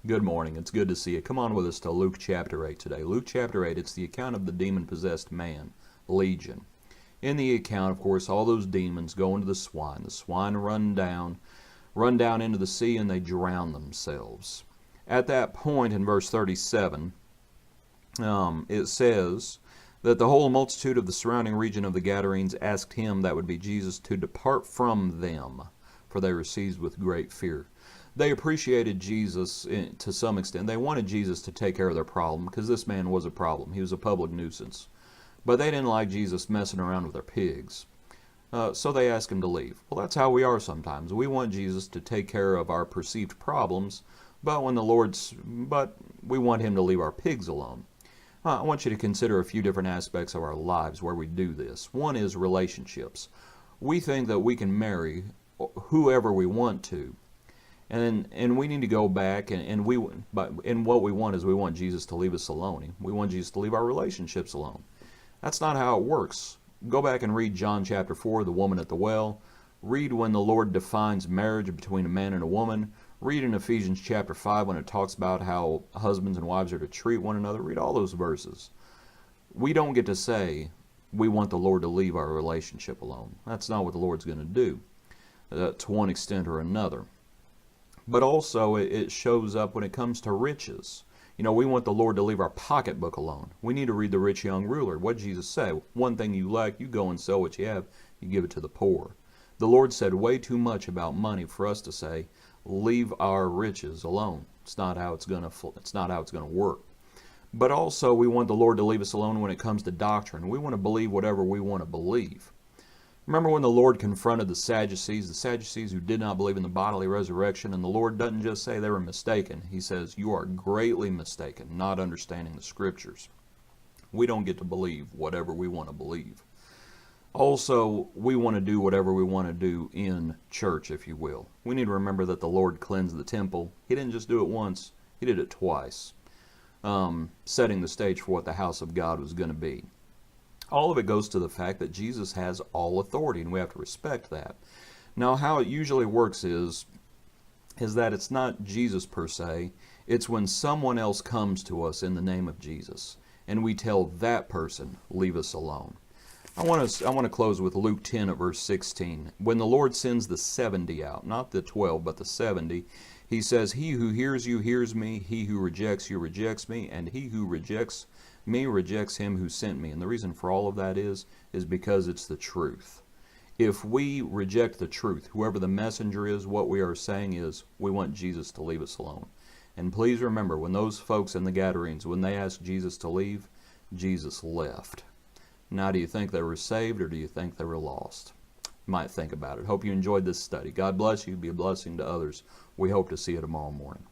Good morning. It's good to see you. Come on with us to Luke chapter 8 today. Luke chapter 8, it's the account of the demon-possessed man, Legion. In the account, of course, all those demons go into the swine. The swine run down into the sea, and they drown themselves. At that point, in verse 37, it says that the whole multitude of the surrounding region of the Gadarenes asked him, that would be Jesus, to depart from them, for they were seized with great fear. They appreciated Jesus to some extent. They wanted Jesus to take care of their problem because this man was a problem. He was a public nuisance. But they didn't like Jesus messing around with their pigs. So they asked him to leave. Well, that's how we are sometimes. We want Jesus to take care of our perceived problems, but we want him to leave our pigs alone. I want you to consider a few different aspects of our lives where we do this. One is relationships. We think that we can marry whoever we want to. And we need to go back and what we want is we want Jesus to leave us alone. We want Jesus to leave our relationships alone. That's not how it works. Go back and read John chapter 4, the woman at the well. Read when the Lord defines marriage between a man and a woman. Read in Ephesians chapter 5 when it talks about how husbands and wives are to treat one another. Read all those verses. We don't get to say we want the Lord to leave our relationship alone. That's not what the Lord's going to do to one extent or another. But also it shows up when it comes to riches. You know, we want the Lord to leave our pocketbook alone. We need to read the rich young ruler. What did Jesus say? One thing you lack, you go and sell what you have, you give it to the poor. The Lord said way too much about money for us to say, leave our riches alone. It's not how it's going to work. But also we want the Lord to leave us alone when it comes to doctrine. We want to believe whatever we want to believe. Remember when the Lord confronted the Sadducees who did not believe in the bodily resurrection, and the Lord doesn't just say they were mistaken. He says, you are greatly mistaken, not understanding the Scriptures. We don't get to believe whatever we want to believe. Also, we want to do whatever we want to do in church, if you will. We need to remember that the Lord cleansed the temple. He didn't just do it once, He did it twice, setting the stage for what the house of God was going to be. All of it goes to the fact that Jesus has all authority, and we have to respect that. Now, how it usually works is that it's not Jesus per se. It's when someone else comes to us in the name of Jesus, and we tell that person, leave us alone. I want to close with Luke 10 at verse 16. When the Lord sends the 70 out, not the 12, but the 70, He says, he who hears you hears me, he who rejects you rejects me, and he who rejects me rejects him who sent me. And the reason for all of that is because it's the truth. If we reject the truth, whoever the messenger is, what we are saying is we want Jesus to leave us alone. And please remember, when those folks in the Gadarenes, when they asked Jesus to leave, Jesus left. Now, do you think they were saved or do you think they were lost? You might think about it. Hope you enjoyed this study. God bless you. Be a blessing to others. We hope to see you tomorrow morning.